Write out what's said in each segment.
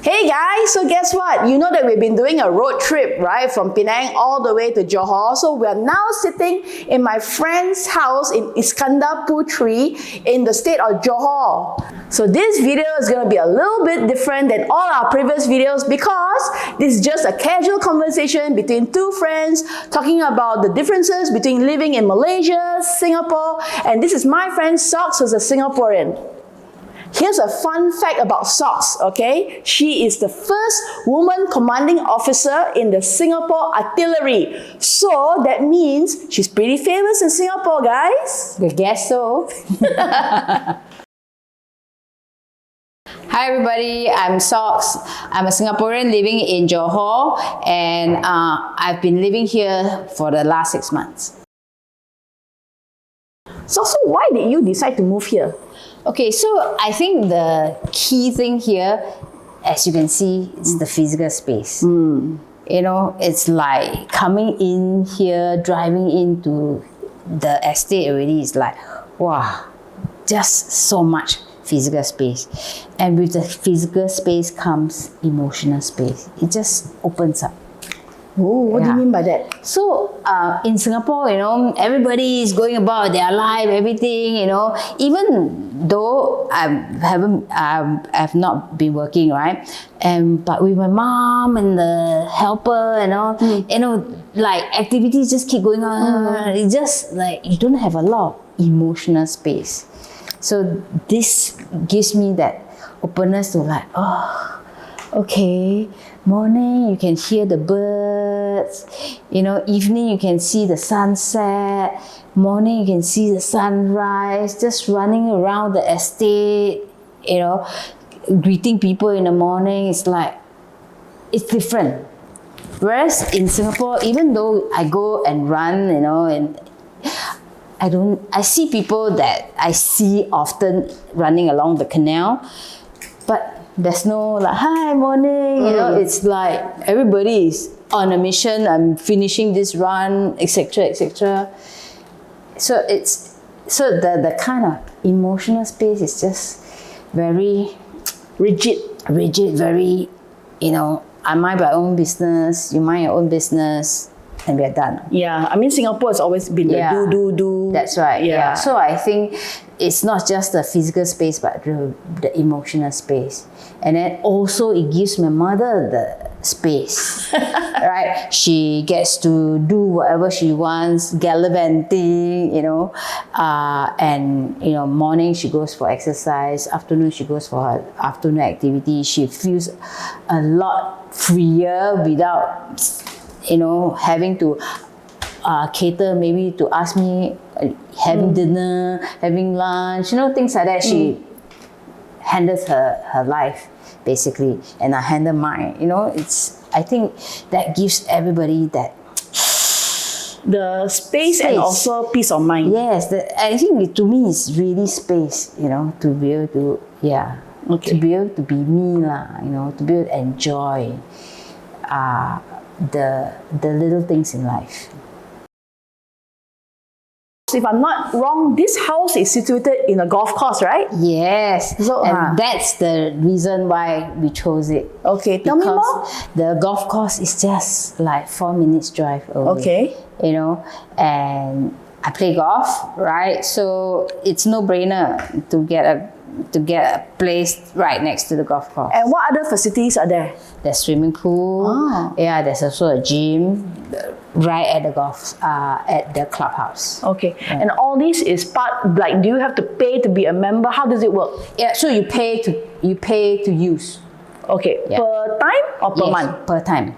Hey guys, so guess what? You know that we've been doing a road trip, right? From Penang all the way to Johor. So we're now sitting in my friend's house in Iskandar Putri in the state of Johor. So this video is going to be a little bit different than all our previous videos because this is just a casual conversation between two friends talking about the differences between living in Malaysia, Singapore, and this is my friend Socks, who's a Singaporean. Here's a fun fact about Socks, okay? She is the first woman commanding officer in the Singapore Artillery. So that means she's pretty famous in Singapore, guys. I guess so. Hi everybody, I'm Socks. I'm a Singaporean living in Johor and I've been living here for the last 6 months. So why did you decide to move here? Okay, so I think the key thing here, as you can see, is the physical space. You know, it's like coming in here, driving into the estate already is like, wow, just so much physical space. And with the physical space comes emotional space. It just opens up. Oh, what do you mean by that? So in Singapore, you know, everybody is going about their life, everything, you know. Even though I've not been working, right? But with my mom and the helper and all, you know, like activities just keep going on. It's just like you don't have a lot of emotional space. So this gives me that openness to like, oh, okay, morning you can hear the birds, you know, evening you can see the sunset, morning you can see the sunrise, just running around the estate, you know, greeting people in the morning. It's like, it's different. Whereas in Singapore, even though I go and run, you know, and I see people that I see often running along the canal, but there's no like, hi, morning, you know, it's like everybody is on a mission, I'm finishing this run, etc., etc. So the kind of emotional space is just very rigid, very, you know, I mind my own business, you mind your own business, and we're done. Yeah, I mean Singapore has always been the do. That's right. Yeah. So I think it's not just the physical space, but the emotional space. And then also it gives my mother the space, right? She gets to do whatever she wants, gallivanting, you know, and you know, morning she goes for exercise, afternoon she goes for her afternoon activity. She feels a lot freer without, you know, having to cater maybe to ask me having dinner, having lunch, you know, things like that. She handles her life basically, and I handle mine. You know, I think that gives everybody that the space and also peace of mind. Yes, I think to me it's really space. You know, to be able to to be able to be me lah. You know, to be able to enjoy the little things in life. If I'm not wrong, this house is situated in a golf course, right? Yes, so, and that's the reason why we chose it. Okay, tell me more. The golf course is just like 4 minutes drive away. Okay. You know, and I play golf, right? So it's no-brainer to get a place right next to the golf course. And what other facilities are there? There's swimming pool. Oh. Yeah, there's also a gym right at the at the clubhouse. Okay. Yeah. And all this is part, like, do you have to pay to be a member? How does it work? Yeah, so you pay to use. Okay. Yeah. Per time or per month? Per time.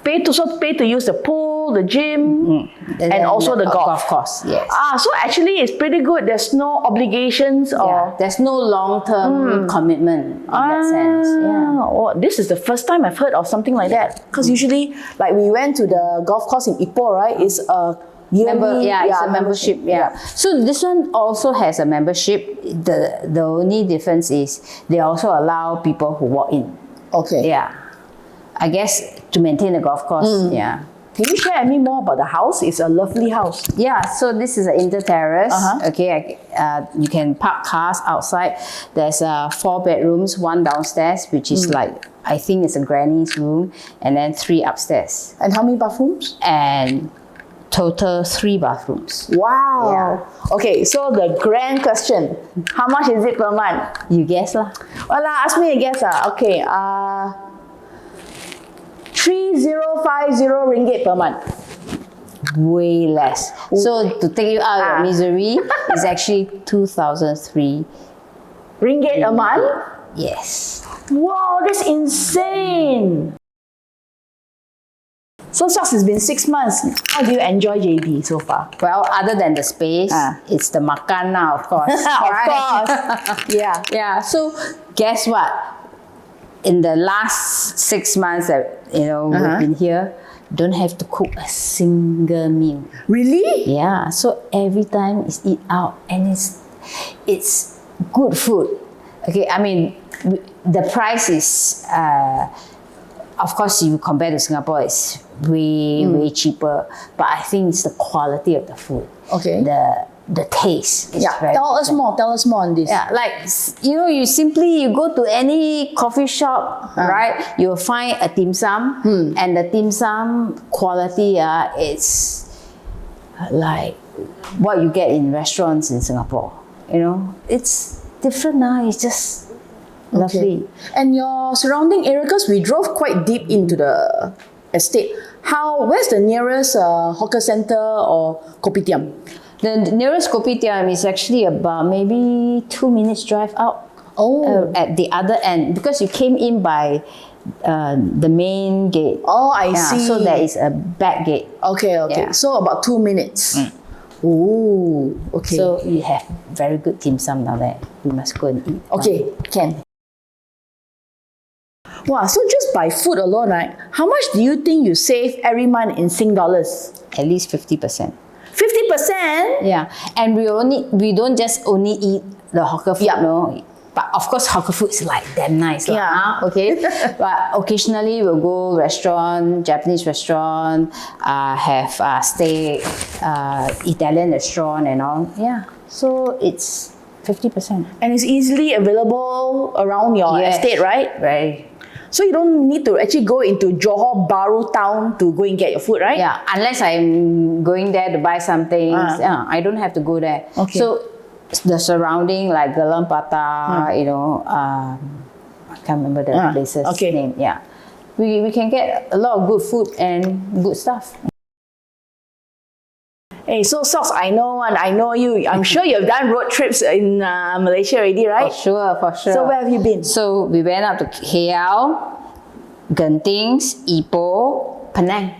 Pay to use the pool, the gym, and also the golf course. Yes. So actually it's pretty good. There's no obligations or there's no long-term commitment in that sense. Yeah. Oh, this is the first time I've heard of something like that. Because usually, like we went to the golf course in Ipoh, right? It's a yearly, it's a membership. Yeah. So this one also has a membership. The only difference is they also allow people who walk in. Okay. Yeah. I guess to maintain the golf course. Yeah. Can you share me more about the house? It's a lovely house. Yeah, so this is an inter-terrace. Okay, you can park cars outside. There's 4 bedrooms, 1 downstairs, which is like I think it's a granny's room, and then 3 upstairs. And how many bathrooms? And total 3 bathrooms. Wow. Okay, so the grand question. How much is it per month? You guess lah. Well, ask me a guess. Okay, 3050 ringgit per month. Way less. So to take you out of misery, it's actually 2003 Ringgit a month? Yes. Wow, that's insane. So Socks, it's been 6 months. How do you enjoy JB so far? Well, other than the space, it's the makan now, of course. Of course. Yeah. Yeah. So guess what? In the last 6 months that we've been here, don't have to cook a single meal. Really? Yeah. So every time is eat out, and it's good food. Okay. I mean, the price is of course, you compare to Singapore, it's way cheaper. But I think it's the quality of the food. Okay. The taste is very Tell us more on this. Yeah, like you go to any coffee shop, right? You'll find a dim sum, and the dim sum quality, it's like what you get in restaurants in Singapore. It's different now. It's just lovely. And your surrounding area, because we drove quite deep into the estate. Where's the nearest hawker center or kopitiam? The nearest kopitiam is actually about maybe 2 minutes drive out. At the other end, because you came in by the main gate. Oh, I see. So there is a back gate. Okay. Yeah. So about 2 minutes. Ooh, okay. So you have very good dim sum down there. We must go and eat. Okay, can. Wow, so just by food alone, right? How much do you think you save every month in Sing dollars? At least 50%. 50%? Yeah, and we don't just only eat the hawker food, no. But of course, hawker food is like damn nice, okay. But occasionally we'll go restaurant, Japanese restaurant, have steak, Italian restaurant, and all. Yeah, so it's 50%. And it's easily available around your estate, right? Right. So you don't need to actually go into Johor Bahru town to go and get your food, right? Yeah, unless I'm going there to buy something. I don't have to go there. Okay. So the surrounding, like Galang Pata, I can't remember the place's name. Yeah, we can get a lot of good food and good stuff. Hey, so Socks, I know you. I'm sure you've done road trips in Malaysia already, right? For sure. So where have you been? So we went up to KL, Gentings, Ipoh, Penang,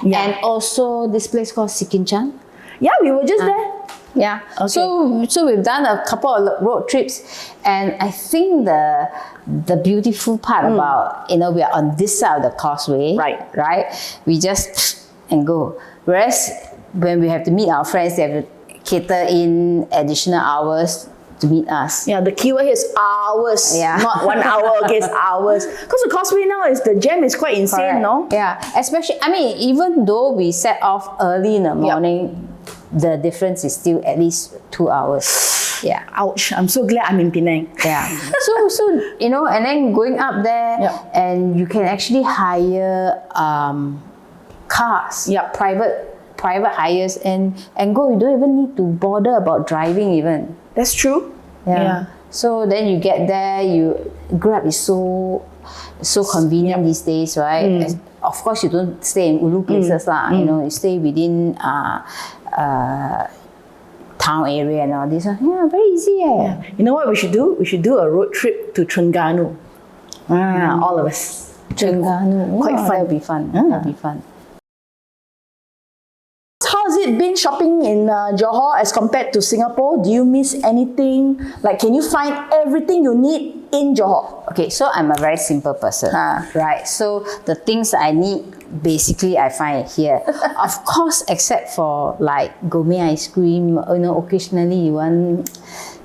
and also this place called Sikinchan. Yeah, we were just there. Yeah. Okay. So we've done a couple of road trips, and I think the beautiful part about we are on this side of the causeway, right? We just and go. Whereas when we have to meet our friends, they have to cater in additional hours to meet us. Yeah, the keyword here is hours, not 1 hour. Okay, it's hours. Because the causeway now the jam is quite insane, no? Yeah, especially even though we set off early in the morning, the difference is still at least 2 hours. Yeah. Ouch. I'm so glad I'm in Penang. Yeah. so and then going up there, and you can actually hire cars. Yeah. Private hires and go. You don't even need to bother about driving even. That's true. Yeah. So then you get there. Grab is so convenient these days, right? Of course, you don't stay in ulu places lah. You stay within town area and all this. Yeah, very easy. Yeah. You know what we should do? We should do a road trip to Terengganu. All of us. Terengganu. Quite fun. That'll be fun. That'll be fun. How's it been shopping in Johor as compared to Singapore? Do you miss anything? Like, can you find everything you need in Johor? Okay, so I'm a very simple person, right? So the things I need, basically, I find it here. Of course, except for like gourmet ice cream, occasionally you want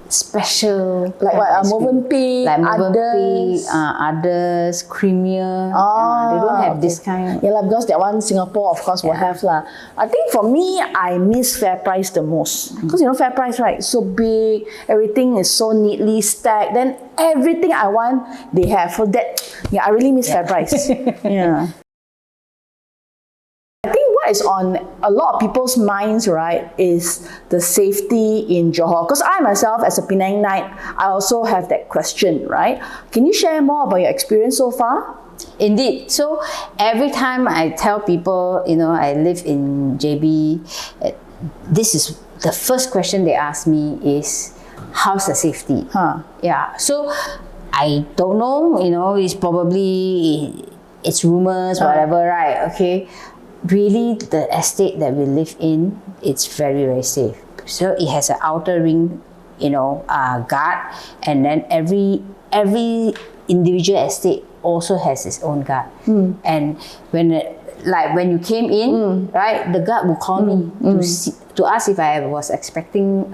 special. Like what? Movenpick, Like Movenpick, others. others, creamier. They don't have this kind. Yeah, because that one Singapore of course will have lah. I think for me, I miss FairPrice the most because FairPrice, right, so big, everything is so neatly stacked. Then everything I want they have. For that, yeah, I really miss FairPrice. Yeah. I think what is on a lot of people's minds, right, is the safety in Johor. Because I myself, as a Penangite, I also have that question, right? Can you share more about your experience so far? Indeed. So every time I tell people, I live in JB, this is the first question they ask me is, how's the safety? Yeah. So I don't know, it's probably, it's rumors, whatever, right? Okay. Really, the estate that we live in, it's very, very safe. So it has an outer ring, guard, and then every individual estate also has its own guard. And when you came in, right, the guard will call me to ask if I was expecting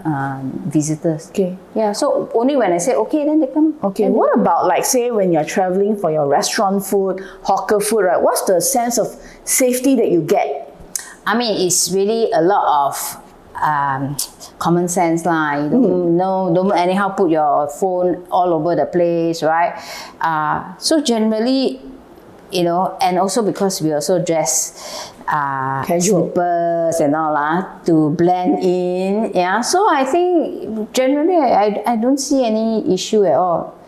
visitors. Okay. Yeah. So only when I say okay, then they come. Okay. And what about, like, say when you're traveling for your restaurant food, hawker food, right? What's the sense of safety that you get? I mean, it's really a lot of common sense lah. Don't anyhow put your phone all over the place, right? So generally, and also because we also dress casual slippers and all to blend in. Yeah. So I think generally I don't see any issue at all.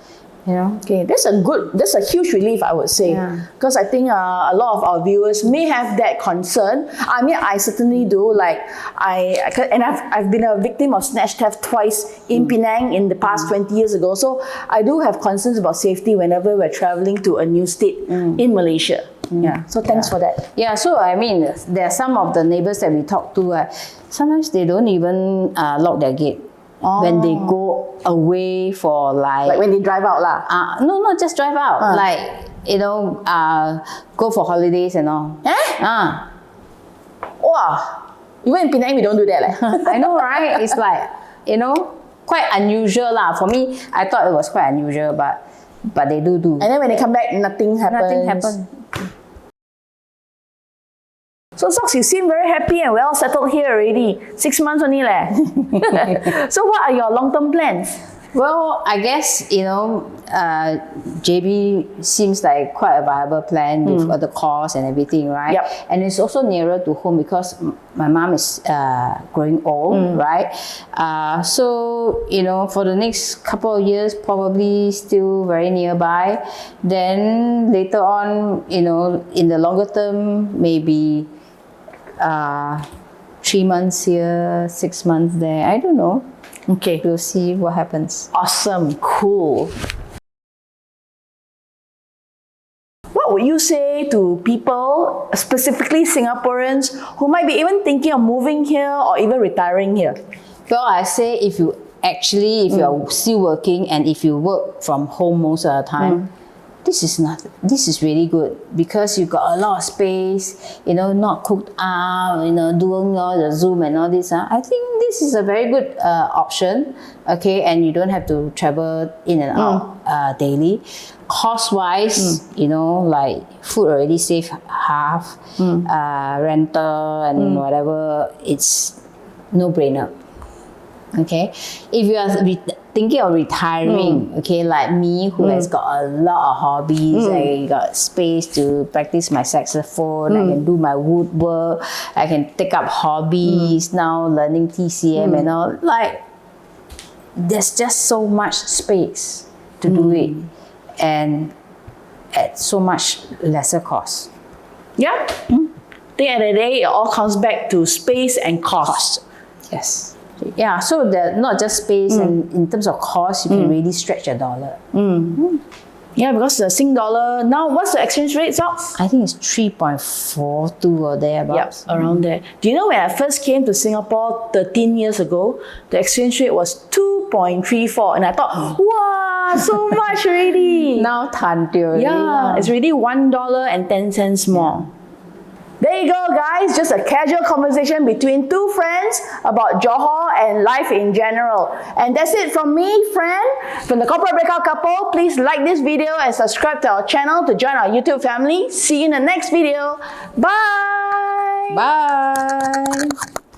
Okay, that's a huge relief, I would say, because I think a lot of our viewers may have that concern. I mean, I certainly do. Like I've been a victim of snatch theft twice in Penang in the past 20 years ago. So I do have concerns about safety whenever we're traveling to a new state in Malaysia. Yeah. So thanks for that. Yeah. So I mean, there are some of the neighbors that we talk to. Sometimes they don't even lock their gate. When they go away for like when they drive out lah. No, not just drive out. Go for holidays and all. Wow. Even in Penang we don't do that I know, right? It's like, quite unusual lah. For me, I thought it was quite unusual, but they do. And then when they come back, nothing happens. Nothing happened. So Socks, you seem very happy and well settled here already. 6 months only leh. So what are your long-term plans? Well, I guess, JB seems like quite a viable plan with the cost and everything, right? Yep. And it's also nearer to home because my mom is growing old, right? So, for the next couple of years, probably still very nearby. Then later on, in the longer term, maybe 3 months here, 6 months there. I don't know. Okay. We'll see what happens. Awesome. Cool. What would you say to people, specifically Singaporeans, who might be even thinking of moving here or even retiring here? Well, I say if you're still working and if you work from home most of the time, this is really good because you got a lot of space, not cooked out, doing all the Zoom and all this. I think this is a very good option, okay, and you don't have to travel in and out daily. Cost-wise, like food already save half, rental and whatever, it's no-brainer. Okay, if you are thinking of retiring, okay, like me who has got a lot of hobbies, I got space to practice my saxophone, I can do my woodwork, I can take up hobbies now, learning TCM and all. Like, there's just so much space to do it, and at so much lesser cost. Yeah. I think at the end of the day, it all comes back to space and cost. Yes. Yeah, so not just space, and in terms of cost, you can really stretch a dollar. Yeah, because the Sing dollar, now what's the exchange rate, Socks? I think it's 3.42 or thereabouts. Yep, around there. Do you know when I first came to Singapore 13 years ago, the exchange rate was 2.34, and I thought, wow, so much already. Now, tan already. Yeah, it's already $1.10 more. There you go, guys. Just a casual conversation between two friends about Johor and life in general. And that's it from me, friend, from the Corporate Breakout Couple. Please like this video and subscribe to our channel to join our YouTube family. See you in the next video. Bye. Bye.